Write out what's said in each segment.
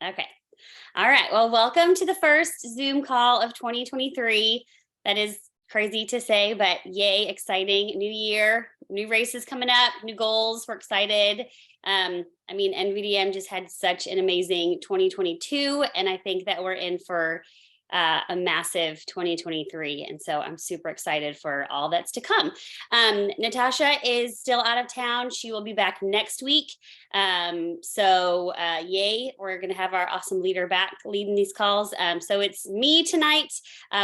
Okay. All right. Well, welcome to the first Zoom call of 2023. That is crazy to say, but yay, exciting. New year, new races coming up, new goals. We're excited. NVDM just had such an amazing 2022, and I think that we're in for a massive 2023. And so I'm super excited for all that's to come. Natasha is still out of town. She will be back next week. Yay, we're going to have our awesome leader back leading these calls. So it's me tonight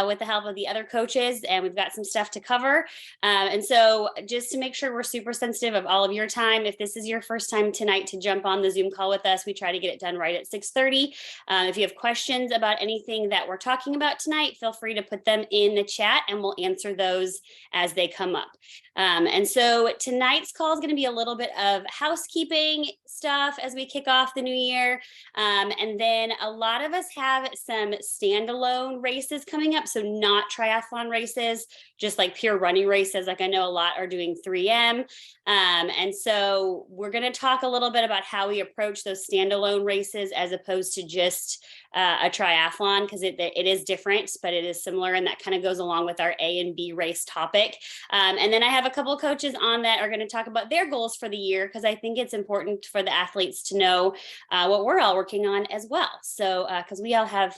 with the help of the other coaches, and we've got some stuff to cover. And so just to make sure we're super sensitive of all of your time, if this is your first time tonight to jump on the Zoom call with us, we try to get it done right at 6:30. If you have questions about anything that we're talking about tonight, feel free to put them in the chat and we'll answer those as they come up. And so tonight's call is going to be a little bit of housekeeping stuff as we kick off the new year. And then a lot of us have some standalone races coming up. So not triathlon races, just like pure running races. Like I know a lot are doing 3M. And so we're going to talk a little bit about how we approach those standalone races as opposed to just a triathlon, because it is different, but it is similar. And that kind of goes along with our A and B race topic. And then I have a couple of coaches on that are going to talk about their goals for the year, because I think it's important for the athletes to know what we're all working on as well. So because we all have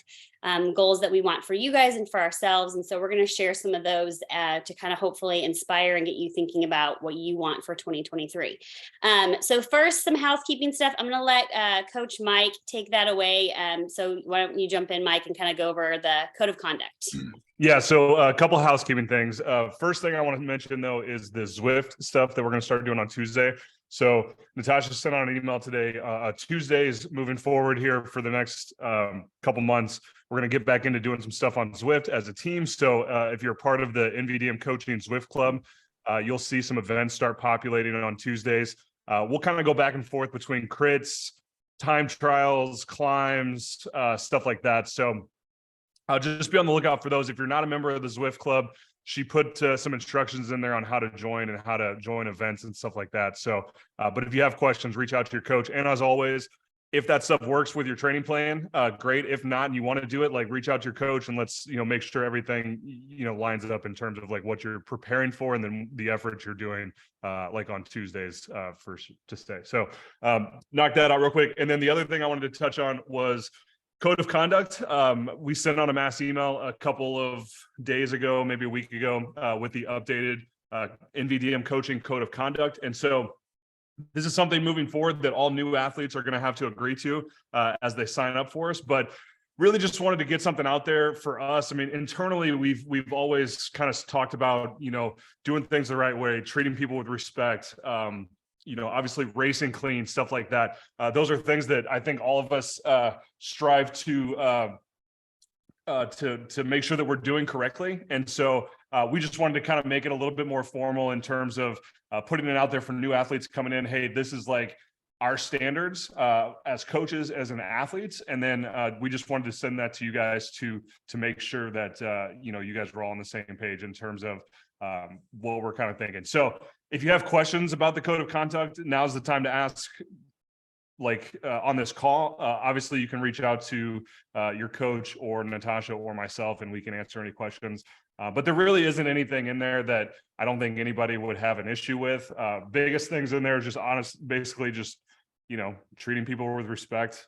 goals that we want for you guys and for ourselves. And so we're going to share some of those to kind of hopefully inspire and get you thinking about what you want for 2023. So first, some housekeeping stuff. I'm going to let Coach Mike take that away. So why don't you jump in, Mike, and kind of go over the code of conduct. Yeah, so a couple of housekeeping things. First thing I want to mention, though, is the Zwift stuff that we're going to start doing on Tuesday. So Natasha sent out an email today. Tuesdays moving forward here for the next couple months, we're going to get back into doing some stuff on Zwift as a team. So if you're part of the NVDM Coaching Zwift Club, you'll see some events start populating on Tuesdays. We'll kind of go back and forth between crits, time trials, climbs, stuff like that. So just be on the lookout for those. If you're not a member of the Zwift Club, she put some instructions in there on how to join and how to join events and stuff like that. So, but if you have questions, reach out to your coach. And as always, if that stuff works with your training plan, great. If not, and you want to do it, like reach out to your coach and let's, make sure everything, lines up in terms of like what you're preparing for and then the effort you're doing, like on Tuesdays to stay. So knock that out real quick. And then the other thing I wanted to touch on was code of conduct. We sent out a mass email a couple of days ago, maybe a week ago, with the updated NVDM coaching code of conduct. And so this is something moving forward that all new athletes are going to have to agree to as they sign up for us. But really just wanted to get something out there for us. I mean, internally, we've always kind of talked about, doing things the right way, treating people with respect, obviously racing clean, stuff like that. Those are things that I think all of us strive to make sure that we're doing correctly. And so we just wanted to kind of make it a little bit more formal in terms of putting it out there for new athletes coming in. Hey, this is like our standards as coaches, as an athletes. And then we just wanted to send that to you guys to make sure that, you guys were all on the same page in terms of what we're kind of thinking. So if you have questions about the code of conduct, now's the time to ask, on this call. Obviously, you can reach out to your coach or Natasha or myself, and we can answer any questions. But there really isn't anything in there that I don't think anybody would have an issue with. Biggest things in there is just basically just, treating people with respect,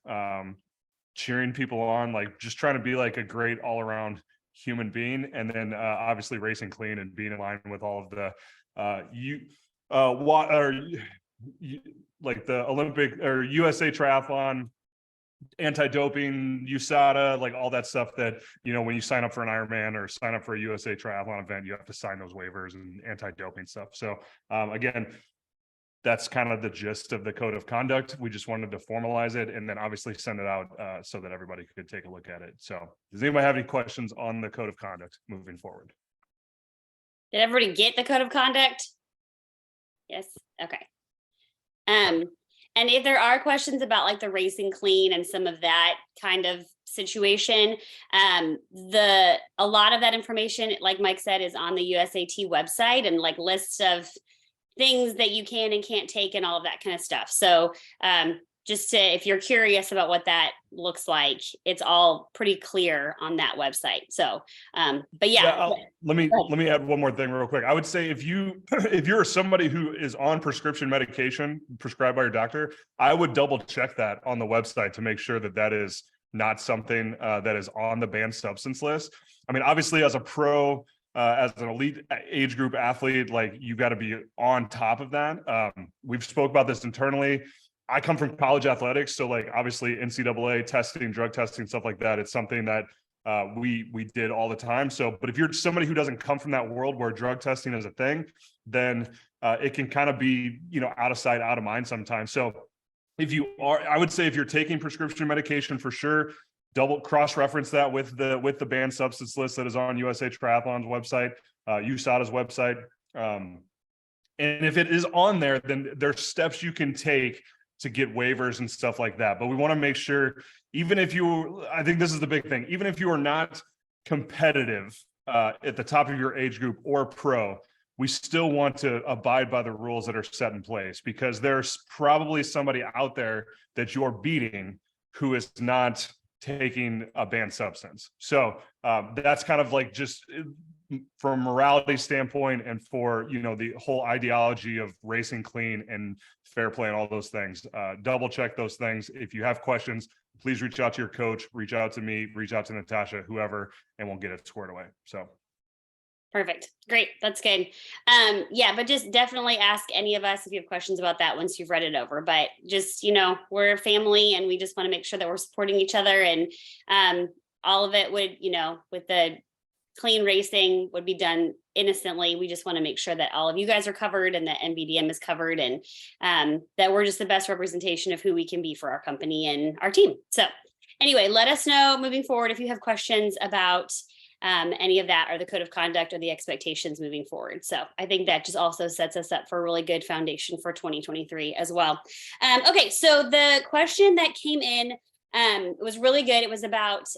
cheering people on, like just trying to be like a great all around human being. And then obviously racing clean and being in line with all of the like the Olympic or USA Triathlon, anti-doping, USADA, like all that stuff that, when you sign up for an Ironman or sign up for a USA Triathlon event, you have to sign those waivers and anti-doping stuff. So again, that's kind of the gist of the code of conduct. We just wanted to formalize it and then obviously send it out so that everybody could take a look at it. So does anybody have any questions on the code of conduct moving forward? Did everybody get the code of conduct? Yes. Okay. And if there are questions about like the racing clean and some of that kind of situation, a lot of that information, like Mike said, is on the USAT website and like lists of things that you can and can't take and all of that kind of stuff. So if you're curious about what that looks like, it's all pretty clear on that website. So, but yeah. Let me add one more thing real quick. I would say if you're somebody who is on prescription medication prescribed by your doctor, I would double check that on the website to make sure that that is not something that is on the banned substance list. I mean, obviously, as a pro, as an elite age group athlete, like you got to be on top of that. We've spoke about this internally. I come from college athletics, so like obviously NCAA testing, drug testing, stuff like that. It's something that we did all the time. So, but if you're somebody who doesn't come from that world where drug testing is a thing, then it can kind of be, out of sight, out of mind sometimes. So I would say if you're taking prescription medication, for sure, double cross-reference that with the banned substance list that is on USA Triathlon's website, USADA's website. And if it is on there, then there's steps you can take to get waivers and stuff like that. But we want to make sure, I think this is the big thing, even if you are not competitive at the top of your age group or pro, we still want to abide by the rules that are set in place, because there's probably somebody out there that you're beating who is not taking a banned substance. So that's kind of like just from a morality standpoint, and for the whole ideology of racing clean and fair play and all those things, double check those things. If you have questions, please reach out to your coach, reach out to me, reach out to Natasha, whoever, and we'll get it squared away. So perfect. Great. That's good. Yeah, but just definitely ask any of us if you have questions about that once you've read it over. But just, we're a family, and we just want to make sure that we're supporting each other, and all of it would, with the clean racing would be done innocently. We just want to make sure that all of you guys are covered and that NVDM is covered, and that we're just the best representation of who we can be for our company and our team. So anyway, let us know moving forward if you have questions about any of that, or the code of conduct, or the expectations moving forward. So I think that just also sets us up for a really good foundation for 2023 as well. Okay, so the question that came in was really good. It was about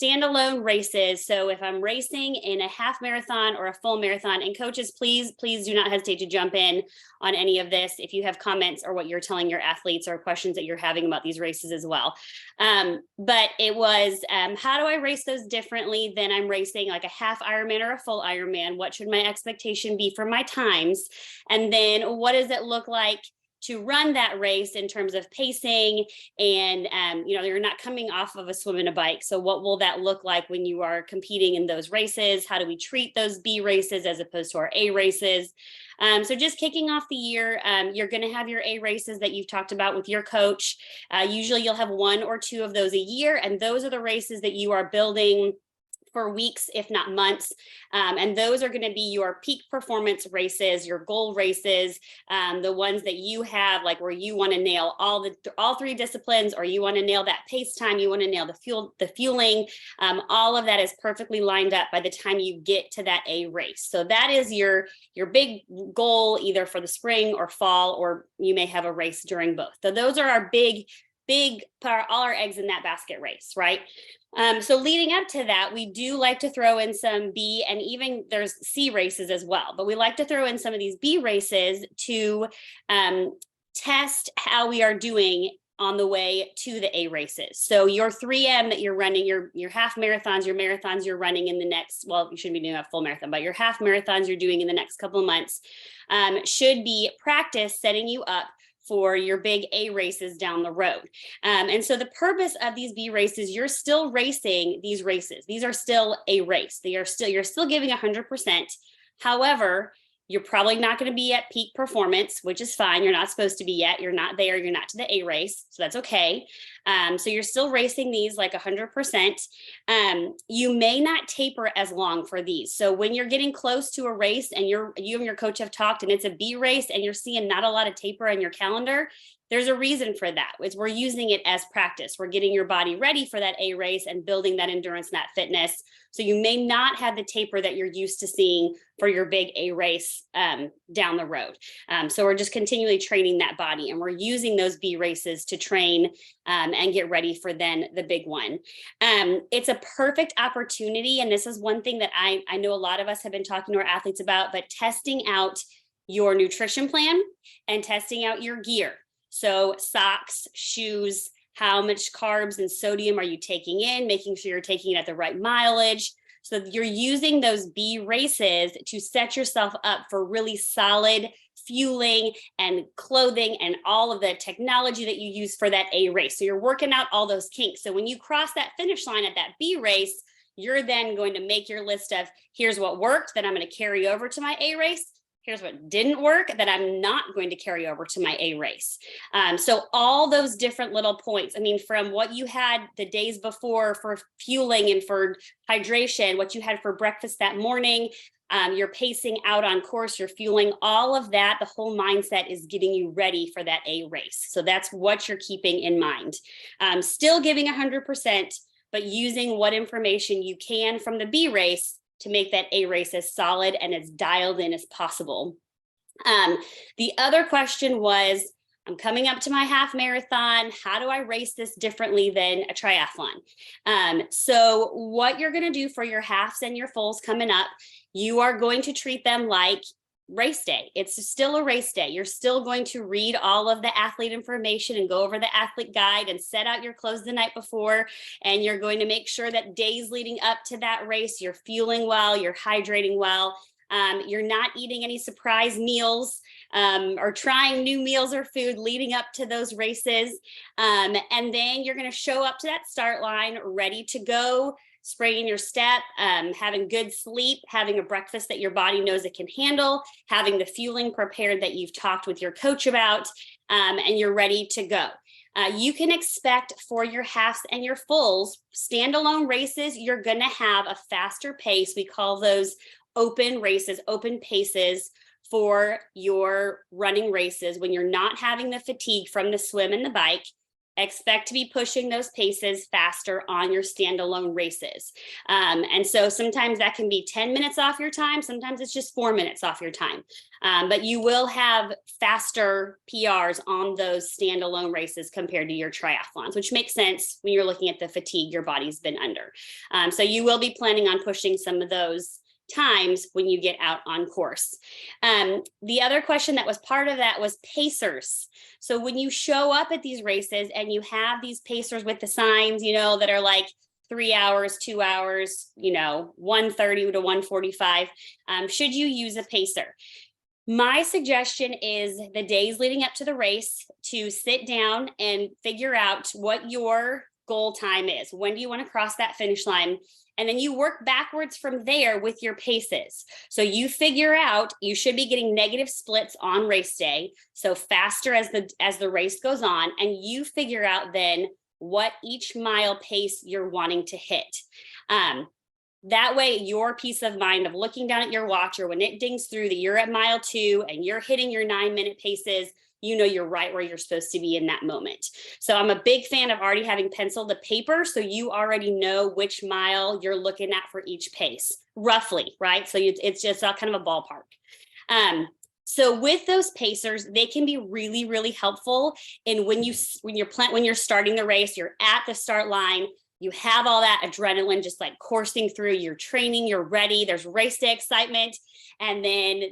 standalone races. So if I'm racing in a half marathon or a full marathon, and coaches, please do not hesitate to jump in on any of this if you have comments or what you're telling your athletes or questions that you're having about these races as well. But it was, how do I race those differently than I'm racing like a half Ironman or a full Ironman? What should my expectation be for my times? And then what does it look like to run that race in terms of pacing? And, you're not coming off of a swim and a bike. So what will that look like when you are competing in those races? How do we treat those B races as opposed to our A races? So just kicking off the year, you're going to have your A races that you've talked about with your coach. Usually you'll have 1 or 2 of those a year. And those are the races that you are building for weeks, if not months. And those are going to be your peak performance races, your goal races, the ones that you have, like where you want to nail all 3 disciplines, or you want to nail that pace time, you want to nail the fueling. All of that is perfectly lined up by the time you get to that A race. So that is your big goal, either for the spring or fall, or you may have a race during both. So those are our big, all our eggs in that basket race, right? So leading up to that, we do like to throw in some B, and even there's C races as well, but we like to throw in some of these B races to test how we are doing on the way to the A races. So your 3M that you're running, your half marathons, your marathons you're running in the next, well, you shouldn't be doing a full marathon, but your half marathons you're doing in the next couple of months should be practice setting you up for your big A races down the road. And so the purpose of these B races, you're still racing these races. These are still a race. You're still giving 100%. However, you're probably not going to be at peak performance, which is fine. You're not supposed to be yet. You're not there. You're not to the A race. So that's okay. So you're still racing these like 100%. You may not taper as long for these. So when you're getting close to a race and you and your coach have talked and it's a B race and you're seeing not a lot of taper on your calendar, there's a reason for that. We're using it as practice. We're getting your body ready for that A race and building that endurance and that fitness. So you may not have the taper that you're used to seeing for your big A race down the road. So we're just continually training that body, and we're using those B races to train and get ready for then the big one. It's a perfect opportunity. And this is one thing that I know a lot of us have been talking to our athletes about, but testing out your nutrition plan and testing out your gear. So socks, shoes, how much carbs and sodium are you taking in, making sure you're taking it at the right mileage. So you're using those B races to set yourself up for really solid fueling and clothing and all of the technology that you use for that A race. So you're working out all those kinks. So when you cross that finish line at that B race, you're then going to make your list of here's what worked that I'm going to carry over to my A race. Here's what didn't work that I'm not going to carry over to my A race. So all those different little points, I mean, from what you had the days before for fueling and for hydration, what you had for breakfast that morning, you're pacing out on course, you're fueling, all of that, the whole mindset is getting you ready for that A race. So that's what you're keeping in mind. Still giving 100%, but using what information you can from the B race to make that A race as solid and as dialed in as possible. The other question was, I'm coming up to my half marathon. How do I race this differently than a triathlon? So what you're going to do for your halves and your fulls coming up, you are going to treat them like race day. It's still a race day. You're still going to read all of the athlete information and go over the athlete guide and set out your clothes the night before. And you're going to make sure that days leading up to that race, you're fueling well, you're hydrating well. You're not eating any surprise meals or trying new meals or food leading up to those races. And then you're going to show up to that start line ready to go, spraying your step, having good sleep, having a breakfast that your body knows it can handle, having the fueling prepared that you've talked with your coach about, and you're ready to go. You can expect for your halves and your fulls, standalone races, you're going to have a faster pace. We call those open races, open paces for your running races. When you're not having the fatigue from the swim and the bike, expect to be pushing those paces faster on your standalone races. And so sometimes that can be 10 minutes off your time. Sometimes it's just 4 minutes off your time. But you will have faster PRs on those standalone races compared to your triathlons, which makes sense when you're looking at the fatigue your body's been under. So you will be planning on pushing some of those times when you get out on course. The other question that was part of that was pacers. So when you show up at these races and you have these pacers with the signs, that are like 3 hours, 2 hours, 1:30 to 1:45, should you use a pacer? My suggestion is the days leading up to the race to sit down and figure out what your goal time is. When do you want to cross that finish line? And then you work backwards from there with your paces. So you figure out you should be getting negative splits on race day. So faster as the race goes on, and you figure out then what each mile pace you're wanting to hit. That way, your peace of mind of looking down at your watch or when it dings through that you're at mile 2 and you're hitting your 9-minute paces, you're right where you're supposed to be in that moment. So I'm a big fan of already having penciled the paper so you already know which mile you're looking at for each pace, roughly, right? So it's just kind of a ballpark. So with those pacers, they can be really, really helpful in when you're starting the race, you're at the start line, you have all that adrenaline just like coursing through, you're training, you're ready, there's race day excitement, and then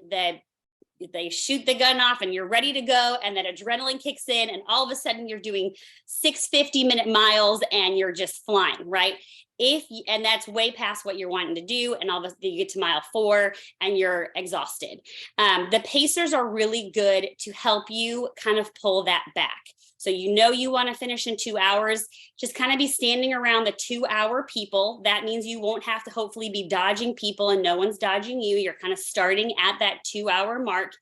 they shoot the gun off and you're ready to go, and that adrenaline kicks in, and all of a sudden you're doing 6 50-minute miles and you're just flying, right? And that's way past what you're wanting to do, and all of a sudden you get to mile 4 and you're exhausted. The pacers are really good to help you kind of pull that back. So you want to finish in 2 hours, just kind of be standing around the 2-hour people. That means you won't have to hopefully be dodging people and no one's dodging you. You're kind of starting at that 2-hour mark.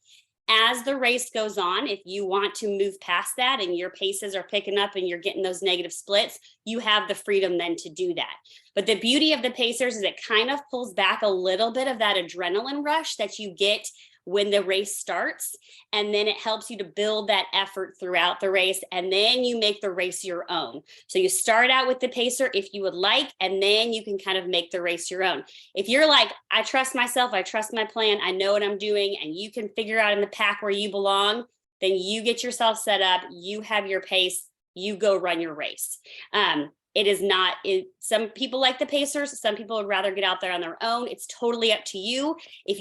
As the race goes on, if you want to move past that and your paces are picking up and you're getting those negative splits, you have the freedom then to do that. But the beauty of the pacers is it kind of pulls back a little bit of that adrenaline rush that you get when the race starts, and then it helps you to build that effort throughout the race, and then you make the race your own. So you start out with the pacer if you would like, and then you can kind of make the race your own. If you're like, I trust myself, I trust my plan, I know what I'm doing, and you can figure out in the pack where you belong, then you get yourself set up, you have your pace, you go run your race. Some people like the pacers, some people would rather get out there on their own. It's totally up to you. If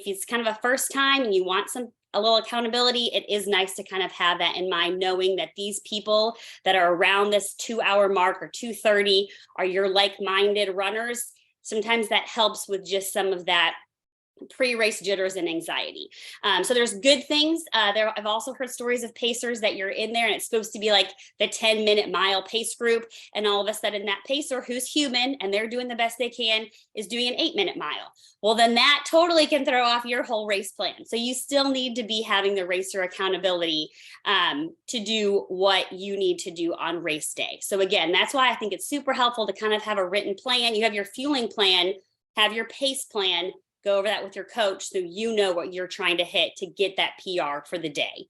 it's kind of a first time and you want a little accountability, it is nice to kind of have that in mind, knowing that these people that are around this 2-hour mark or 2:30 are your like-minded runners. Sometimes that helps with just some of that pre-race jitters and anxiety. So there's good things. I've also heard stories of pacers that you're in there and it's supposed to be like the 10-minute mile pace group. And all of a sudden that pacer, who's human and they're doing the best they can, is doing an 8-minute mile. Well, then that totally can throw off your whole race plan. So you still need to be having the racer accountability to do what you need to do on race day. So again, that's why I think it's super helpful to kind of have a written plan. You have your fueling plan, have your pace plan, go over that with your coach so you know what you're trying to hit to get that PR for the day.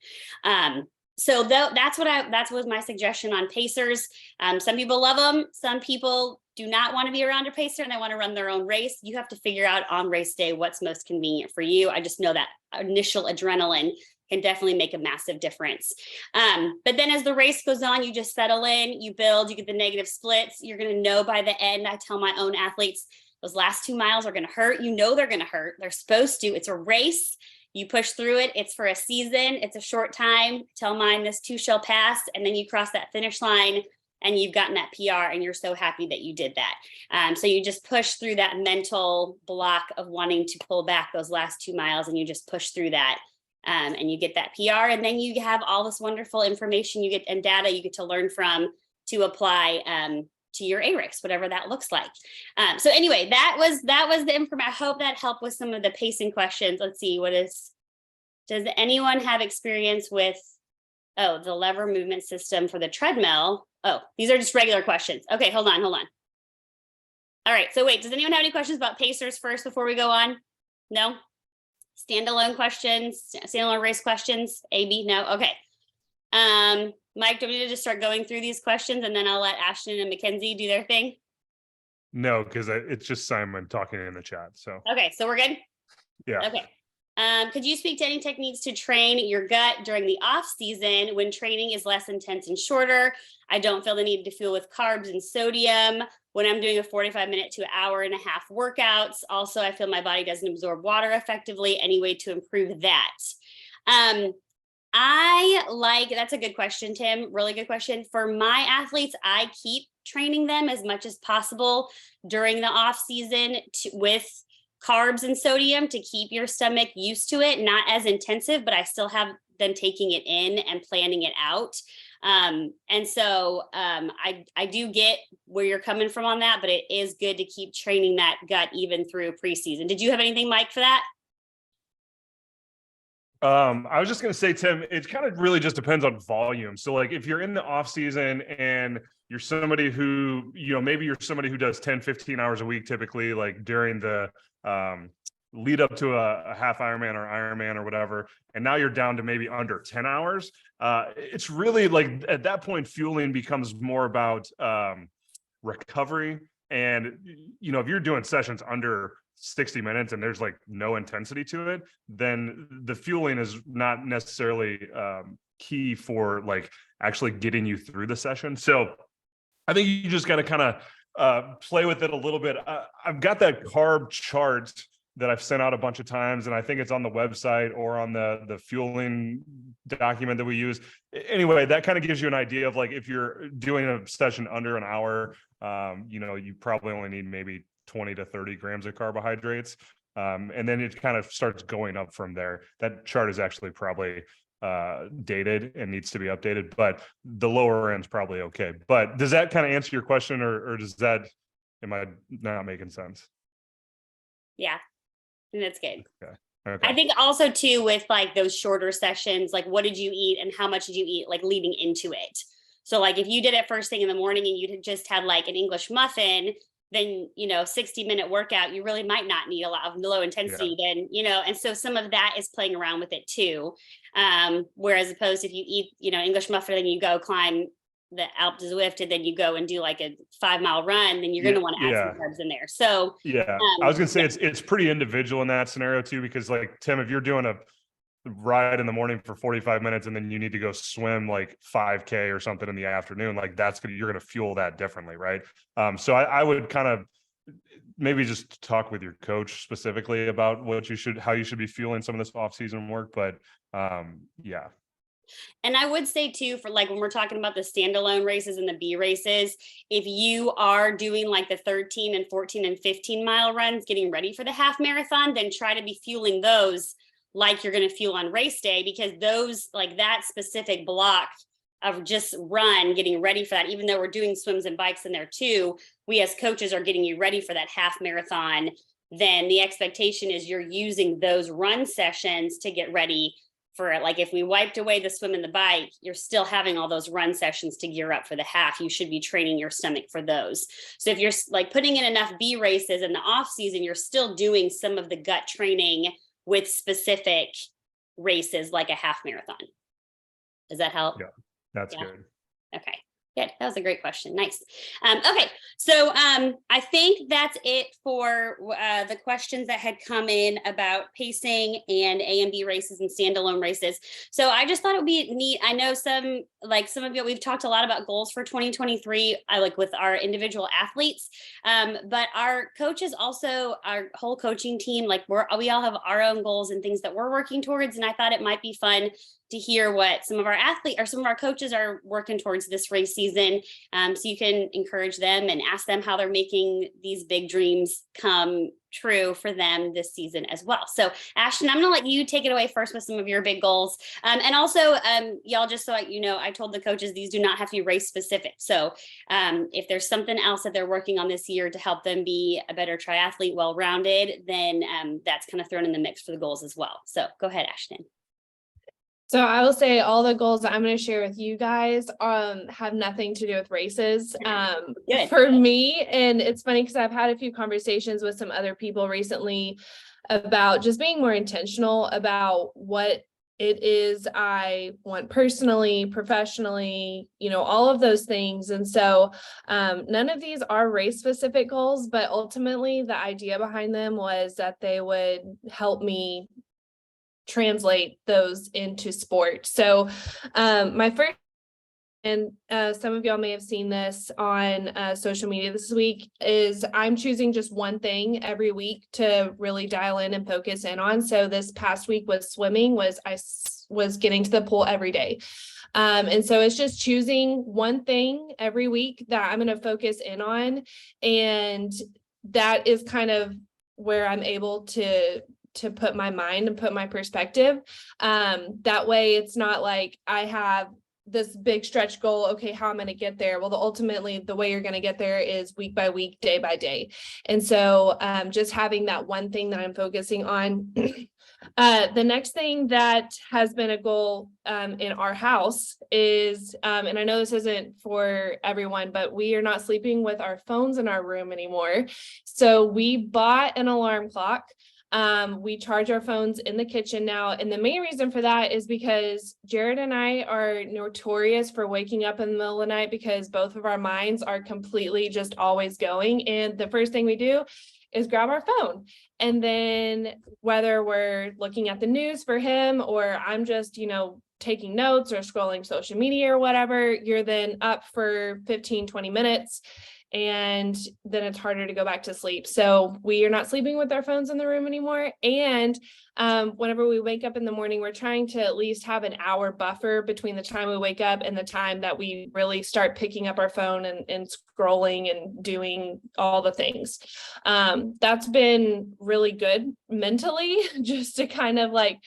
So that's was my suggestion on pacers. Some people love them. Some people do not want to be around a pacer and they want to run their own race. You have to figure out on race day what's most convenient for you. I just know that initial adrenaline can definitely make a massive difference. But then as the race goes on, you just settle in, you build, you get the negative splits. You're going to know by the end. I tell my own athletes, those last 2 miles are going to hurt. You know they're going to hurt. They're supposed to. It's a race. You push through it. It's for a season. It's a short time. Tell mine this too shall pass. And then you cross that finish line and you've gotten that PR and you're so happy that you did that. So you just push through that mental block of wanting to pull back those last 2 miles and you just push through that. And you get that PR and then you have all this wonderful information you get and data you get to learn from to apply to your ARICS, whatever that looks like. So anyway, that was the information. I hope that helped with some of the pacing questions. Let's see, does anyone have experience with, the lever movement system for the treadmill? Oh, these are just regular questions. Okay, hold on. All right, so wait, does anyone have any questions about pacers first before we go on? No? Standalone questions, standalone race questions, A, B, no? Okay. Mike, do we need to just start going through these questions and then I'll let Ashton and McKenzie do their thing? No, because it's just Simon talking in the chat. So okay, so we're good. Yeah. Okay. Could you speak to any techniques to train your gut during the off season when training is less intense and shorter? I don't feel the need to fuel with carbs and sodium when I'm doing a 45-minute to an hour and a half workouts. Also, I feel my body doesn't absorb water effectively. Any way to improve that? That's a good question, Tim. Really good question. For my athletes, I keep training them as much as possible during the off season with carbs and sodium to keep your stomach used to it, not as intensive, but I still have them taking it in and planning it out. And so I do get where you're coming from on that, but it is good to keep training that gut even through preseason. Did you have anything, Mike, for that? I was just going to say, Tim, it kind of really just depends on volume. So like if you're in the off season and you're somebody who, maybe you're somebody who does 10, 15 hours a week, typically like during the lead up to a half Ironman or Ironman or whatever. And now you're down to maybe under 10 hours. It's really like at that point, fueling becomes more about recovery. And, if you're doing sessions under 60 minutes and there's like no intensity to it, then the fueling is not necessarily key for like actually getting you through the session. So I think you just got to kind of play with it a little bit. I've got that carb chart that I've sent out a bunch of times, and I think it's on the website or on the fueling document that we use. Anyway, that kind of gives you an idea of like, if you're doing a session under an hour, you probably only need maybe 20 to 30 grams of carbohydrates. And then it kind of starts going up from there. That chart is actually probably dated and needs to be updated, but the lower end's probably okay. But does that kind of answer your question, or am I not making sense? Yeah, that's good. Okay. I think also too, with like those shorter sessions, like what did you eat and how much did you eat, like leading into it? So like if you did it first thing in the morning and you just had like an English muffin, then 60-minute workout, you really might not need a lot of low intensity. Then and so some of that is playing around with it too. Whereas opposed if you eat English muffin, then you go climb the Alpe d'Huez and then you go and do like a 5-mile run, then you're going to want to add some carbs in there. So I was going to say it's pretty individual in that scenario too, because like Tim, if you're doing a ride in the morning for 45 minutes and then you need to go swim like 5K or something in the afternoon, like you're going to fuel that differently, right? So I would kind of maybe just talk with your coach specifically about how you should be fueling some of this off-season work. But yeah. And I would say too, for like when we're talking about the standalone races and the B races, if you are doing like the 13 and 14 and 15 mile runs, getting ready for the half marathon, then try to be fueling those like you're going to fuel on race day, because those, like that specific block of just run, getting ready for that, even though we're doing swims and bikes in there too, we as coaches are getting you ready for that half marathon. Then the expectation is you're using those run sessions to get ready for it. Like if we wiped away the swim and the bike, you're still having all those run sessions to gear up for the half. You should be training your stomach for those. So if you're like putting in enough B races in the off season, you're still doing some of the gut training with specific races like a half marathon. Does that help? Yeah, that's good. Okay. Good. That was a great question. Nice. Okay. So I think that's it for the questions that had come in about pacing and A and B races and standalone races. So I just thought it would be neat. I know some of you, we've talked a lot about goals for 2023, like with our individual athletes, but our coaches also, our whole coaching team, like we all have our own goals and things that we're working towards. And I thought it might be fun to hear what some of our athletes or some of our coaches are working towards this race season. So you can encourage them and ask them how they're making these big dreams come true for them this season as well. So Ashton, I'm going to let you take it away first with some of your big goals. And also y'all, just so you know, I told the coaches, these do not have to be race specific. So if there's something else that they're working on this year to help them be a better triathlete, well-rounded, then that's kind of thrown in the mix for the goals as well. So go ahead, Ashton. So I will say all the goals that I'm going to share with you guys have nothing to do with races for me. And it's funny because I've had a few conversations with some other people recently about just being more intentional about what it is I want personally, professionally, all of those things. And so none of these are race specific goals, but ultimately the idea behind them was that they would help me translate those into sport. So my first, and some of y'all may have seen this on social media this week, is I'm choosing just one thing every week to really dial in and focus in on. So this past week was swimming, I was getting to the pool every day. And so it's just choosing one thing every week that I'm going to focus in on. And that is kind of where I'm able to put my mind and put my perspective. That way it's not like I have this big stretch goal. Okay, how am I going to get there? Well, ultimately the way you're going to get there is week by week, day by day. And so just having that one thing that I'm focusing on. The next thing that has been a goal in our house is, and I know this isn't for everyone, but we are not sleeping with our phones in our room anymore. So we bought an alarm clock. We charge our phones in the kitchen now. And the main reason for that is because Jared and I are notorious for waking up in the middle of the night because both of our minds are completely just always going. And the first thing we do is grab our phone. And then whether we're looking at the news for him or I'm just, taking notes or scrolling social media or whatever, you're then up for 15, 20 minutes. And then it's harder to go back to sleep. So we are not sleeping with our phones in the room anymore. And whenever we wake up in the morning, we're trying to at least have an hour buffer between the time we wake up and the time that we really start picking up our phone and scrolling and doing all the things. That's been really good mentally, just to kind of like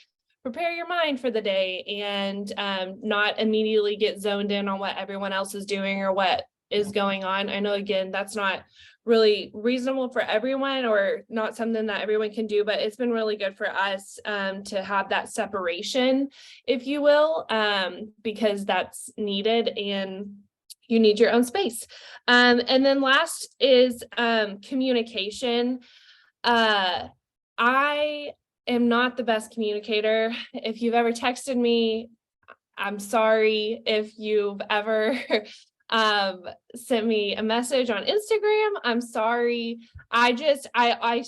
prepare your mind for the day and not immediately get zoned in on what everyone else is doing or what is going on. I know, again, that's not really reasonable for everyone or not something that everyone can do, but it's been really good for us to have that separation, if you will, because that's needed and you need your own space. And then last is communication. I am not the best communicator. If you've ever texted me, I'm sorry. If you've ever sent me a message on Instagram, I'm sorry. I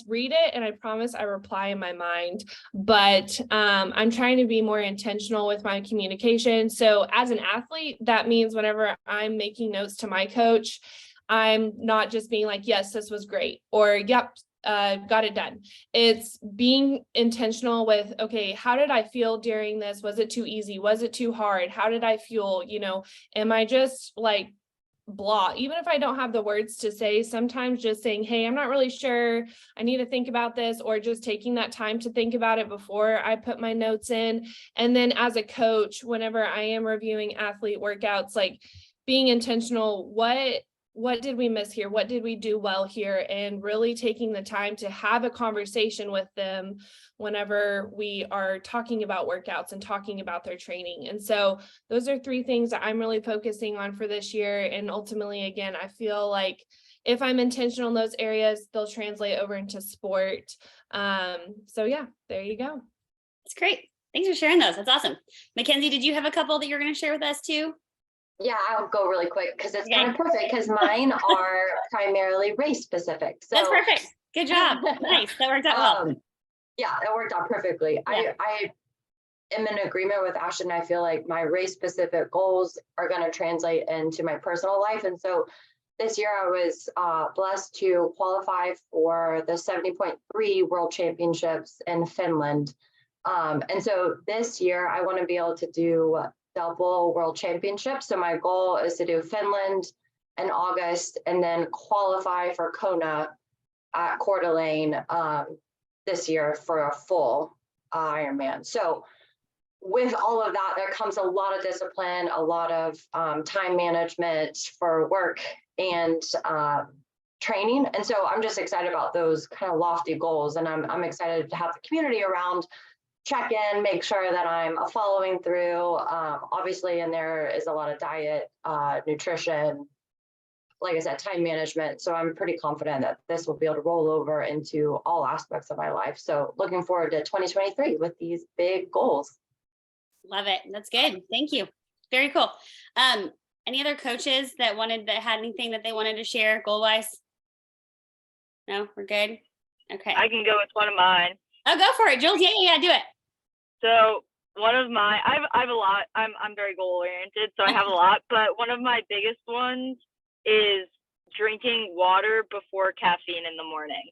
read it and I promise I reply in my mind, but I'm trying to be more intentional with my communication. So as an athlete, that means whenever I'm making notes to my coach, I'm not just being like, yes, this was great, or yep, got it done. It's being intentional with, okay, how did I feel during this? Was it too easy? Was it too hard? How did I feel? Am I just like blah? Even if I don't have the words to say, sometimes just saying, hey, I'm not really sure, I need to think about this, or just taking that time to think about it before I put my notes in. And then as a coach, whenever I am reviewing athlete workouts, like being intentional, what did we miss here? What did we do well here? And really taking the time to have a conversation with them whenever we are talking about workouts and talking about their training. And so those are 3 things that I'm really focusing on for this year. And ultimately, again, I feel like if I'm intentional in those areas, they'll translate over into sport. So yeah, there you go. That's great. Thanks for sharing those. That's awesome. McKenzie, did you have a couple that you're going to share with us too? Yeah, I'll go really quick because it's kind of perfect because mine are primarily race specific. So that's perfect. Good job. Nice. That worked out well. Yeah, it worked out perfectly. Yeah. I am in agreement with Ashton. I feel like my race specific goals are going to translate into my personal life. And so this year I was blessed to qualify for the 70.3 World Championships in Finland. And so this year I want to be able to do double World Championships. So my goal is to do Finland in August and then qualify for Kona at Coeur d'Alene this year for a full Ironman. So with all of that, there comes a lot of discipline, a lot of time management for work and training. And so I'm just excited about those kind of lofty goals. And I'm excited to have the community around, check in, make sure that I'm following through. Obviously, and there is a lot of diet, nutrition, like I said, time management. So I'm pretty confident that this will be able to roll over into all aspects of my life. So looking forward to 2023 with these big goals. Love it. That's good. Thank you. Very cool. Any other coaches that had anything that they wanted to share goal wise? No, we're good. Okay. I can go with one of mine. Oh, go for it, Julz. Yeah, do it. So one of my, I have a lot. I'm very goal oriented, so I have a lot. But one of my biggest ones is drinking water before caffeine in the morning.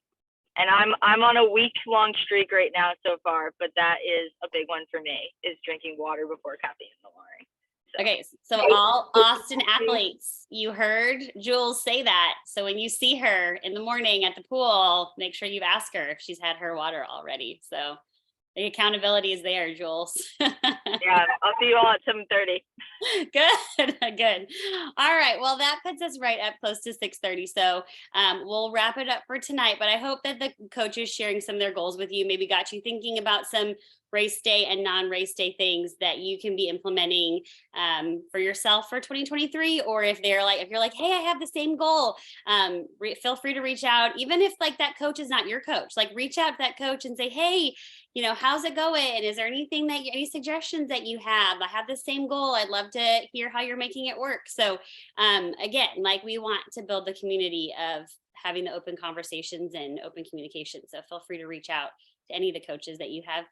And I'm on a week-long streak right now so far, but that is a big one for me, is drinking water before caffeine in the morning. So. Okay, so all Austin athletes, you heard Julz say that. So when you see her in the morning at the pool, make sure you ask her if she's had her water already. So the accountability is there, Julz. Yeah, I'll see you all at 7:30. Good. All right. Well, that puts us right up close to 6:30. So we'll wrap it up for tonight. But I hope that the coaches sharing some of their goals with you maybe got you thinking about some race day and non-race day things that you can be implementing for yourself for 2023. Or if you're like, hey, I have the same goal, feel free to reach out. Even if like that coach is not your coach, like reach out to that coach and say, hey, how's it going? Is there any suggestions that you have? I have the same goal. I'd love to hear how you're making it work. So again, like we want to build the community of having the open conversations and open communication. So feel free to reach out to any of the coaches that you have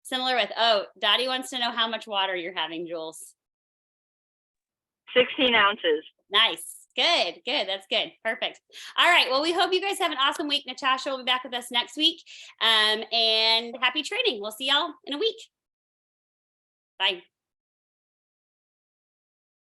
similar with. Oh, Dottie wants to know how much water you're having, Julz. 16 ounces. Nice. Good. That's good. Perfect. All right. Well, we hope you guys have an awesome week. Natasha will be back with us next week. And happy training. We'll see y'all in a week. Bye.